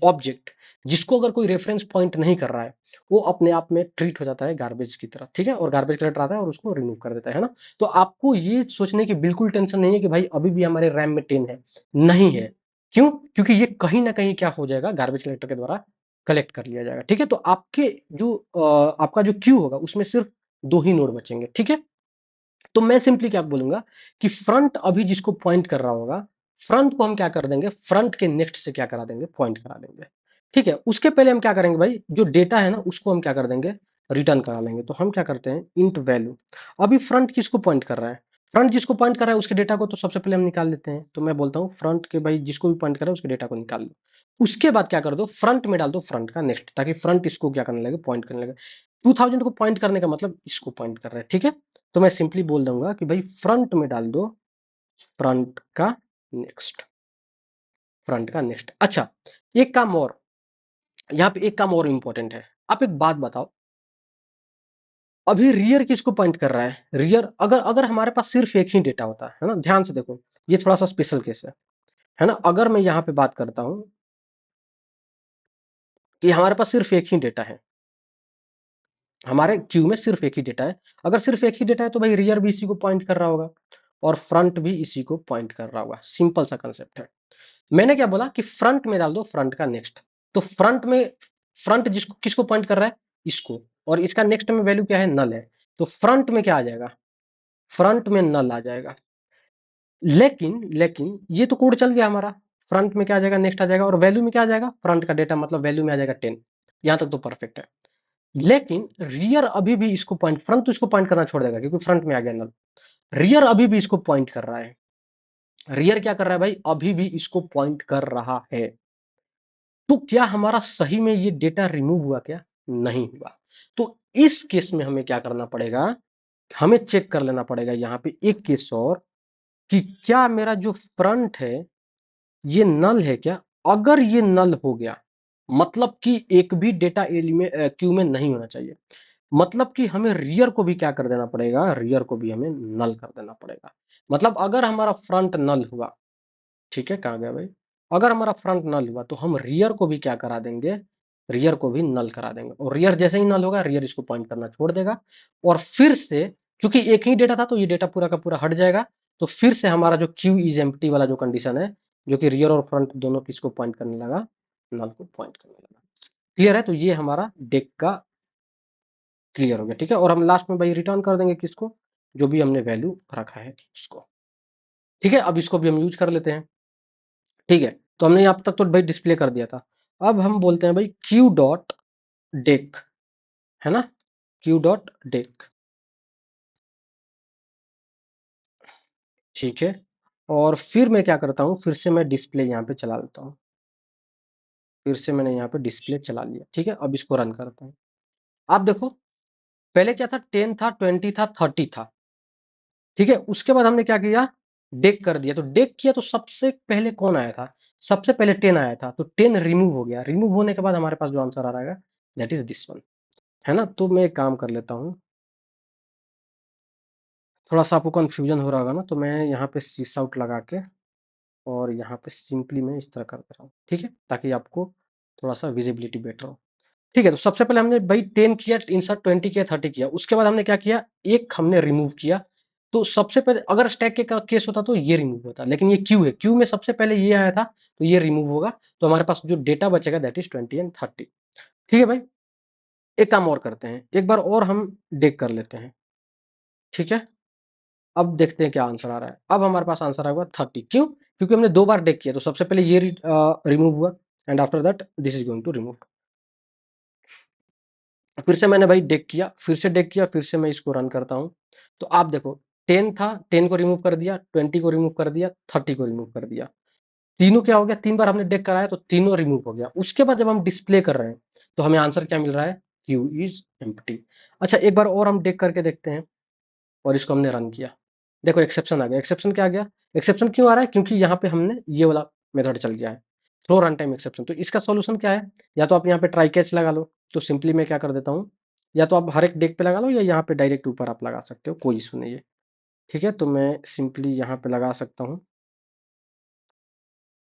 ऑब्जेक्ट जिसको अगर कोई रेफरेंस पॉइंट नहीं कर रहा है, वो अपने आप में ट्रीट हो जाता है गार्बेज की तरह, ठीक है। और गार्बेज कलेक्टर आता है और उसको रिमूव कर देता है ना। तो आपको ये सोचने की बिल्कुल टेंशन नहीं है कि भाई अभी भी हमारे रैम में 10 है, नहीं है। क्यों? क्योंकि ये कहीं ना कहीं क्या हो जाएगा, गार्बेज कलेक्टर के द्वारा कलेक्ट कर लिया जाएगा, ठीक है। तो आपके जो आपका जो क्यू होगा उसमें सिर्फ दो ही नोड बचेंगे, ठीक है। तो मैं सिंपली क्या बोलूंगा कि फ्रंट अभी जिसको पॉइंट कर रहा होगा, फ्रंट को हम क्या कर देंगे, फ्रंट के नेक्स्ट से क्या करा देंगे, पॉइंट करा देंगे। ठीक है, उसके पहले हम क्या करेंगे भाई, जो डेटा है ना उसको हम क्या कर देंगे, रिटर्न करा लेंगे। तो हम क्या करते हैं, इंट वैल्यू। अभी फ्रंट किसको पॉइंट कर रहा है, फ्रंट जिसको पॉइंट कर रहा है उसके डेटा को तो सबसे पहले हम निकाल लेते हैं। तो मैं बोलता हूँ फ्रंट के भाई जिसको भी पॉइंट कर रहा है उसके डेटा को निकाल लो। उसके बाद क्या कर दो, फ्रंट में डाल दो फ्रंट का नेक्स्ट, ताकि फ्रंट इसको क्या करने लगे, पॉइंट करने लगे। 2000 को पॉइंट करने का मतलब इसको पॉइंट कर रहा है। ठीक है, तो मैं सिंपली बोल दूंगा कि भाई फ्रंट में डाल दो फ्रंट का नेक्स्ट, फ्रंट का नेक्स्ट। अच्छा, एक काम और, यहाँ पे एक काम और इंपॉर्टेंट है। आप एक बात बताओ, अभी रियर किसको पॉइंट कर रहा है, रियर अगर अगर हमारे पास सिर्फ एक ही डेटा होता है ना, ध्यान से देखो, ये थोड़ा सा स्पेशल केस है ना। अगर मैं यहाँ पे बात करता हूँ कि हमारे पास सिर्फ एक ही डेटा है, हमारे क्यू में सिर्फ एक ही डेटा है, अगर सिर्फ एक ही डेटा है तो भाई रियर भी इसी को पॉइंट कर रहा होगा और फ्रंट भी इसी को पॉइंट कर रहा होगा। सिंपल सा कंसेप्ट है। मैंने क्या बोला कि फ्रंट में डाल दो फ्रंट का नेक्स्ट। तो फ्रंट में, फ्रंट जिसको किसको पॉइंट कर रहा है, इसको, और इसका नेक्स्ट में वैल्यू क्या है, नल है। तो फ्रंट में क्या आ जाएगा, फ्रंट में नल आ जाएगा। लेकिन लेकिन ये तो कोड चल गया हमारा, फ्रंट में क्या आ जाएगा, नेक्स्ट आ जाएगा, और वैल्यू में क्या आ जाएगा, फ्रंट का डेटा, मतलब वैल्यू में आ जाएगा 10। यहां तक तो परफेक्ट है। लेकिन रियर अभी भी इसको पॉइंट, फ्रंट तो इसको पॉइंट करना छोड़ देगा क्योंकि फ्रंट में आ गया नल। रियर अभी भी इसको पॉइंट कर रहा है। रियर क्या कर रहा है भाई, अभी भी इसको पॉइंट कर रहा है। तो क्या हमारा सही में ये डेटा रिमूव हुआ क्या, नहीं हुआ। तो इस केस में हमें क्या करना पड़ेगा, हमें चेक कर लेना पड़ेगा यहाँ पे एक केस और, कि क्या मेरा जो फ्रंट है ये नल है क्या। अगर ये नल हो गया, मतलब कि एक भी डेटा एलिमेंट क्यू में नहीं होना चाहिए, मतलब कि हमें रियर को भी क्या कर देना पड़ेगा, रियर को भी हमें नल कर देना पड़ेगा। मतलब अगर हमारा फ्रंट नल हुआ, ठीक है, कहाँ गया भाई, अगर हमारा फ्रंट नल हुआ तो हम रियर को भी क्या करा देंगे, रियर को भी नल करा देंगे। और रियर जैसे ही नल होगा, रियर इसको पॉइंट करना छोड़ देगा, और फिर से, क्योंकि एक ही डेटा था तो ये डेटा पूरा का पूरा हट जाएगा। तो फिर से हमारा जो क्यू इज एम्प्टी वाला जो कंडीशन है, जो कि रियर और फ्रंट दोनों किसको पॉइंट करने लगा, नल को पॉइंट करने लगा। क्लियर है, तो ये हमारा डेक का क्लियर हो गया। ठीक है, और हम लास्ट में भाई रिटर्न कर देंगे किसको, जो भी हमने वैल्यू रखा है उसको। ठीक है, अब इसको भी हम यूज कर लेते हैं। ठीक है, तो हमने यहाँ तक तो भाई डिस्प्ले कर दिया था। अब हम बोलते हैं भाई क्यू डॉट डेक, है ना, क्यू डॉट डेक। ठीक है, और फिर मैं क्या करता हूँ, फिर से मैं डिस्प्ले यहाँ पे चला लेता हूँ। फिर से मैंने यहाँ पे डिस्प्ले चला लिया। ठीक है, अब इसको रन करता हूँ। आप देखो, पहले क्या था, 10 था, 20 था, 30 था। ठीक है, उसके बाद हमने क्या किया, डेक कर दिया। तो डेक किया तो सबसे पहले कौन आया था, सबसे पहले 10 आया था। तो 10 रिमूव हो गया, रिमूव होने के बाद हमारे पास जो आंसर आ रहा है दैट इज दिस वन, है ना। तो मैं एक काम कर लेता हूँ, थोड़ा सा आपको कंफ्यूजन हो रहा होगा ना, तो मैं यहाँ पे सीस आउट लगा के और यहाँ पे सिंपली मैं इस तरह कर दे रहा हूँ। ठीक है, ताकि आपको थोड़ा सा विजिबिलिटी बेटर हो। ठीक है, तो सबसे पहले हमने भाई 10 किया, इंसर्ट 20 किया, 30 किया। उसके बाद हमने क्या किया, एक हमने रिमूव किया। तो सबसे पहले अगर स्टैक के केस होता तो ये रिमूव होता, लेकिन ये क्यू है, क्यू में सबसे पहले ये आया था तो ये रिमूव होगा। तो हमारे पास जो डेटा बचेगा दैट इज 20 एंड 30। ठीक है भाई, एक काम और करते हैं, एक बार और हम डेक कर लेते हैं। ठीक है, अब देखते हैं क्या आंसर आ रहा है। अब हमारे पास आंसर आएगा 30। क्यों, क्योंकि हमने दो बार डेक किया। तो सबसे पहले ये रिमूव हुआ and after that this is going to remove. फिर से मैंने भाई डेक किया, फिर से डेक किया, फिर से मैं इसको रन करता हूँ। तो आप देखो, 10 था, 10 को रिमूव कर दिया, 20 को रिमूव कर दिया, 30 को रिमूव कर दिया। तीनों क्या हो गया, 3 बार हमने डेक कराया तो तीनों रिमूव हो गया। उसके बाद जब हम डिस्प्ले कर रहे हैं तो हमें आंसर क्या मिल रहा है, क्यू इज एम्प्टी। अच्छा, एक बार और हम डेक करके देखते हैं, और इसको हमने रन किया। देखो एक्सेप्शन आ गया। एक्सेप्शन क्या आ गया, एक्सेप्शन क्यों आ रहा है, क्योंकि यहाँ पे हमने ये वाला मेथड चल गया है, थ्रो रन टाइम एक्सेप्शन। तो इसका सॉल्यूशन क्या है, या तो आप यहाँ पे ट्राई कैच लगा लो। तो सिंपली मैं क्या कर देता हूँ, या तो आप हर एक डेक पे लगा लो, या यहाँ पे डायरेक्ट ऊपर आप लगा सकते हो, कोई इशू नहीं है। ठीक है, तो मैं सिंपली यहाँ पे लगा सकता हूँ,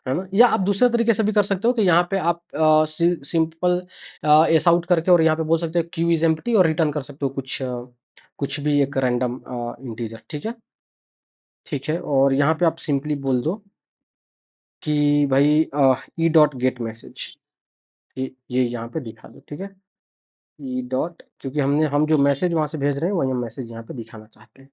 है ना। या आप दूसरे तरीके से भी कर सकते हो कि यहाँ पे आप सिंपल एस आउट करके और यहाँ पे बोल सकते हो क्यू इज एम्प्टी, और रिटर्न कर सकते हो कुछ कुछ भी एक रैंडम इंटीजर। ठीक है, ठीक है, और यहाँ पे आप सिंपली बोल दो कि भाई ई डॉट गेट मैसेज, ये यहाँ पे दिखा दो। ठीक है, ई डॉट, क्योंकि हम जो मैसेज वहां से भेज रहे हैं वही हम मैसेज यहाँ पे दिखाना चाहते हैं।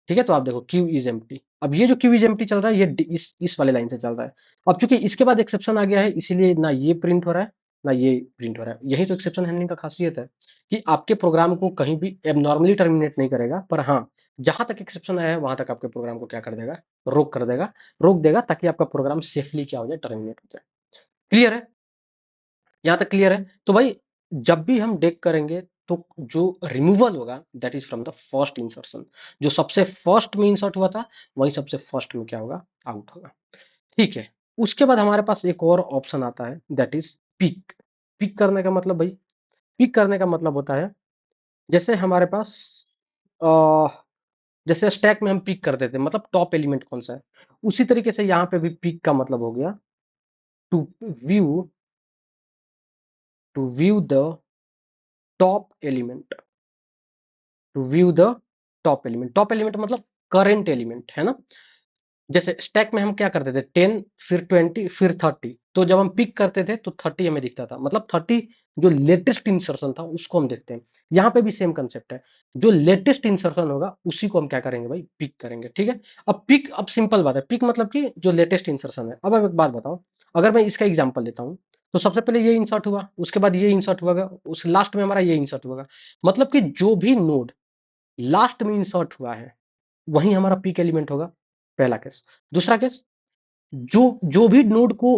ठीक है, तो आप देखो क्यू इज एम्प्टी। अब ये जो क्यू इज एम्प्टी चल रहा है, ये इस वाले लाइन से चल रहा है। अब चूंकि इसके बाद एक्सेप्शन आ गया है, इसीलिए ना ये प्रिंट हो रहा है ना ये प्रिंट हो रहा है। यही तो एक्सेप्शन हैंडलिंग का खासियत है कि आपके प्रोग्राम को कहीं भी एबनॉर्मली टर्मिनेट नहीं करेगा, पर हाँ, जहां तक एक्सेप्शन आया है वहां तक आपके प्रोग्राम को क्या कर देगा, रोक कर देगा, रोक देगा, ताकि आपका प्रोग्राम सेफली क्या हो जाए, टर्मिनेट हो जाए। क्लियर है? यहाँ तक क्लियर है? तो भाई जब भी हम डेक करेंगे, तो जो रिमूवल होगा that is from the first insertion. जो सबसे फर्स्ट में इंसर्ट हुआ था, वही सबसे फर्स्ट में क्या होगा, आउट होगा। ठीक है। उसके बाद हमारे पास एक और ऑप्शन आता है, दैट इज पिक। पिक करने का मतलब भाई, पिक करने का मतलब होता है, जैसे हमारे पास अ, जैसे स्टैक में हम पिक करते थे, मतलब टॉप एलिमेंट कौन सा है, उसी तरीके से यहाँ पे भी पिक का मतलब हो गया to view, to view the top element, to view the top element. Top element मतलब करेंट एलिमेंट, है ना? जैसे स्टैक में हम क्या करते थे, 10 फिर 20 फिर 30, तो जब हम पिक करते थे तो 30 हमें दिखता था, मतलब 30 जो लेटेस्ट इंसर्शन था उसको हम देखते हैं। यहाँ पे भी सेम कंसेप्ट है, जो लेटेस्ट इंसर्शन होगा उसी को हम क्या करेंगे भाई, पिक करेंगे। ठीक है। अब पिक, अब सिंपल बात है, पिक मतलब कि जो लेटेस्ट इंसर्शन है। अब एक बात बताओ, अगर मैं इसका एग्जाम्पल लेता हूँ, तो सबसे पहले ये इंसर्ट हुआ, उसके बाद ये इंसर्ट हुआ, उस लास्ट में हमारा ये इंसर्ट हुआ, मतलब कि जो भी नोड लास्ट में इंसर्ट हुआ है वही हमारा पीक एलिमेंट होगा, पहला केस। दूसरा केस, जो जो भी नोड को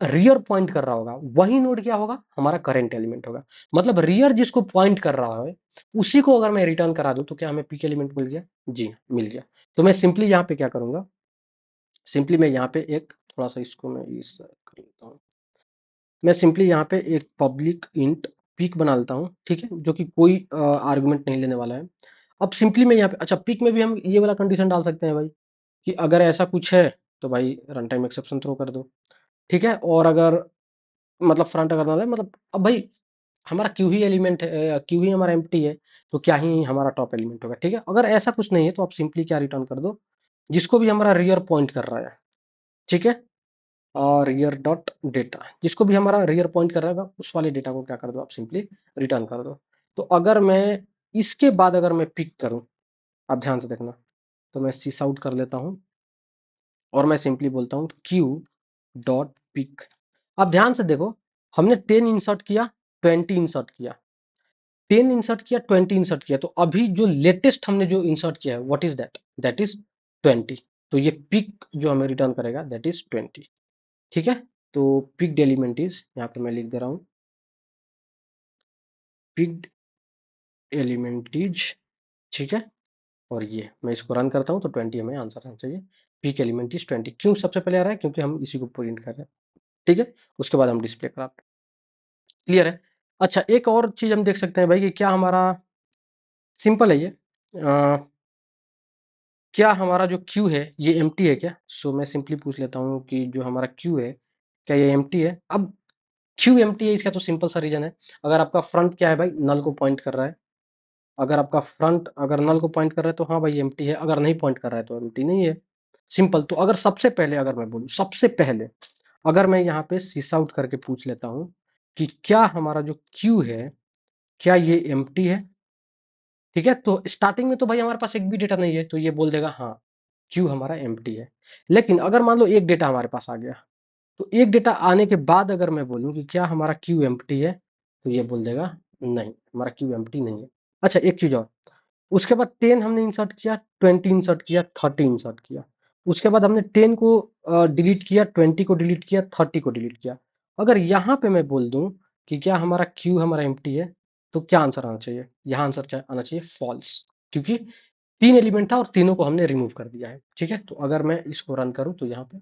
रियर पॉइंट कर रहा होगा वही नोड क्या होगा, हमारा करंट एलिमेंट होगा। मतलब रियर जिसको पॉइंट कर रहा है उसी को अगर मैं रिटर्न करा दूं तो क्या हमें पीक एलिमेंट मिल गया? जी मिल गया। तो मैं सिंपली यहाँ पे क्या करूंगा, सिंपली मैं यहाँ पे एक थोड़ा सा इसको मैं इस कर लेता हूँ, मैं सिंपली यहाँ पे एक पब्लिक इंट पिक बना लेता हूँ, ठीक है, जो कि कोई आर्गुमेंट नहीं लेने वाला है। अब सिंपली मैं यहाँ पे, अच्छा पिक में भी हम ये वाला कंडीशन डाल सकते हैं भाई, कि अगर ऐसा कुछ है तो भाई रन टाइम एक्सेप्शन थ्रो कर दो। ठीक है। और अगर मतलब फ्रंट अगर ना है, मतलब अब भाई हमारा क्यू ही एलिमेंट है, क्यू ही हमारा एम्प्टी है, तो क्या ही हमारा टॉप एलिमेंट होगा। ठीक है। अगर ऐसा कुछ नहीं है तो आप सिंपली क्या रिटर्न कर दो, जिसको भी हमारा रियर पॉइंट कर रहा है, ठीक है, और रियर डॉट डेटा, जिसको भी हमारा रियर पॉइंट कर रहा है उस वाले डेटा को क्या कर दो, आप सिंपली रिटर्न कर दो। तो अगर मैं इसके बाद अगर मैं पिक करूं, आप ध्यान से देखना, तो मैं सीस आउट कर लेता हूं और मैं सिंपली बोलता हूं क्यू डॉट पिक। आप ध्यान से देखो, हमने 10 इंसर्ट किया, 20 इंसर्ट किया, 10 इंसर्ट किया, 20 इंसर्ट किया, तो अभी जो लेटेस्ट हमने जो इंसर्ट किया है what is that, that is 20। तो ये पिक जो हमें रिटर्न करेगा दैट इज 20। ठीक है। तो पिक्ड एलिमेंट इज, यहाँ पे मैं लिख दे रहा हूँ, पिक्ड एलिमेंट इज, ठीक है, और ये मैं इसको रन करता हूँ तो 20 हमें आंसर आना चाहिए। पिक एलिमेंट इज 20 क्यों सबसे पहले आ रहा है, क्योंकि हम इसी को प्रिंट कर रहे हैं। ठीक है। उसके बाद हम डिस्प्ले कराते हैं। क्लियर है? अच्छा एक और चीज हम देख सकते हैं भाई, कि क्या हमारा, सिंपल है ये, क्या हमारा जो क्यू है ये एम्प्टी है क्या? सो मैं सिंपली पूछ लेता हूँ कि जो हमारा क्यू है क्या ये एम्प्टी है? अब क्यू एम्प्टी है, इसका तो सिंपल सा रीजन है, अगर आपका फ्रंट क्या है भाई, नल को पॉइंट कर रहा है, अगर आपका फ्रंट अगर नल को पॉइंट कर रहा है तो हाँ भाई एम्प्टी है, अगर नहीं पॉइंट कर रहा है तो एम्प्टी नहीं है। सिंपल। तो अगर सबसे पहले अगर मैं बोलूँ, सबसे पहले अगर मैं यहाँ पे सिस आउट करके पूछ लेता हूँ कि क्या हमारा जो क्यू है क्या ये एम्प्टी है, ठीक है, तो स्टार्टिंग में तो भाई हमारे पास एक भी डेटा नहीं है, तो ये बोल देगा हाँ क्यू हमारा एम्प्टी है। लेकिन अगर मान लो एक डेटा हमारे पास आ गया, तो एक डेटा आने के बाद अगर मैं बोलूं कि क्या हमारा क्यू एम्प्टी है, तो ये बोल देगा नहीं हमारा क्यू एम्प्टी नहीं है। अच्छा एक चीज और, उसके बाद 10 हमने इंसर्ट किया, 20 इंसर्ट किया, 30 इंसर्ट किया, उसके बाद हमने 10 को डिलीट किया, 20 को डिलीट किया, 30 को डिलीट किया। अगर यहाँ पे मैं बोल दूं कि क्या हमारा क्यू हमारा एम्प्टी है, तो क्या आंसर आना चाहिए? यहाँ आंसर आना चाहिए फॉल्स, क्योंकि 3 एलिमेंट था और तीनों को हमने रिमूव कर दिया है। ठीक है। तो अगर मैं इसको रन करूं तो यहाँ पे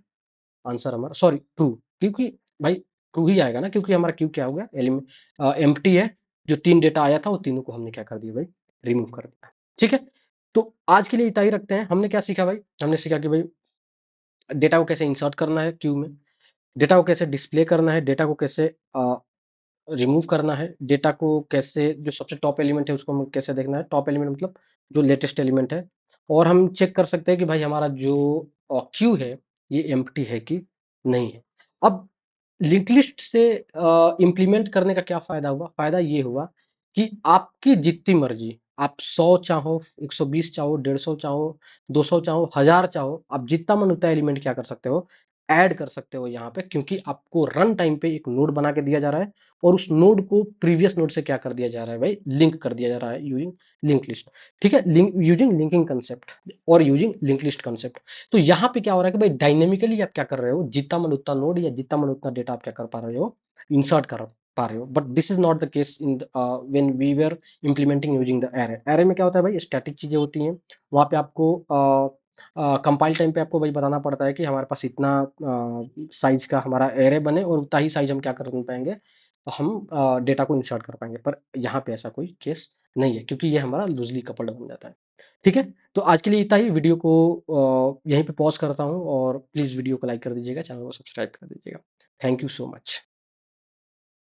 आंसर हमारा, सॉरी ट्रू, क्योंकि भाई ट्रू ही आएगा ना, क्योंकि हमारा क्यू क्या हो गया, एलिमेंट एम्प्टी है। जो 3 डेटा आया था वो तीनों को हमने क्या कर दिया भाई, रिमूव कर दिया। ठीक है। तो आज के लिए इतना ही रखते हैं। हमने क्या सीखा भाई, हमने सीखा कि भाई डेटा को कैसे इंसर्ट करना है क्यू में, डेटा को कैसे डिस्प्ले करना है, डेटा को कैसे रिमूव करना है, डेटा को कैसे, जो सबसे टॉप एलिमेंट है उसको हमें कैसे देखना है, टॉप एलिमेंट मतलब जो लेटेस्ट एलिमेंट है, और हम चेक कर सकते हैं कि भाई हमारा जो क्यू है ये एम्प्टी है कि नहीं है। अब लिंक लिस्ट से इम्प्लीमेंट करने का क्या फायदा हुआ? फायदा ये हुआ कि आपकी जितनी मर्जी आप 100 चाहो, 120 चाहो, 150 चाहो, 200 चाहो, 1000 चाहो, आप जितना मन उतना एलिमेंट क्या कर सकते हो, ऐड कर सकते हो यहाँ पे, क्योंकि आपको रन टाइम पे एक नोड बना के दिया जा रहा है और उस नोड को प्रीवियस नोड से क्या कर दिया जा रहा है भाई, लिंक कर दिया जा रहा है यूजिंग लिंक लिस्ट। ठीक है, यूजिंग लिंकिंग कंसेप्ट और यूजिंग लिंक लिस्ट कंसेप्ट। तो यहाँ पे क्या हो रहा है कि भाई डायनेमिकली आप क्या कर रहे हो, जितना मन उतना नोड या जितना मन उतना डेटा आप क्या कर पा रहे हो, इंसर्ट कर पा रहे हो। But this is not the case in when we were implementing using the array. Array में क्या होता है भाई, स्टैटिक चीजें होती हैं, वहां पे आपको कंपाइल टाइम पे आपको भाई बताना पड़ता है कि हमारे पास इतना साइज का हमारा एरे बने और उतना ही साइज हम क्या कर पाएंगे, हम डेटा को इंसर्ट कर पाएंगे। पर यहाँ पे ऐसा कोई केस नहीं है, क्योंकि ये हमारा लूजली कपल्ड बन जाता है। ठीक है, तो आज के लिए इतना ही। वीडियो को यहीं पे पॉज करता हूँ और प्लीज़ वीडियो को लाइक कर दीजिएगा, चैनल को सब्सक्राइब कर दीजिएगा। Thank you so much.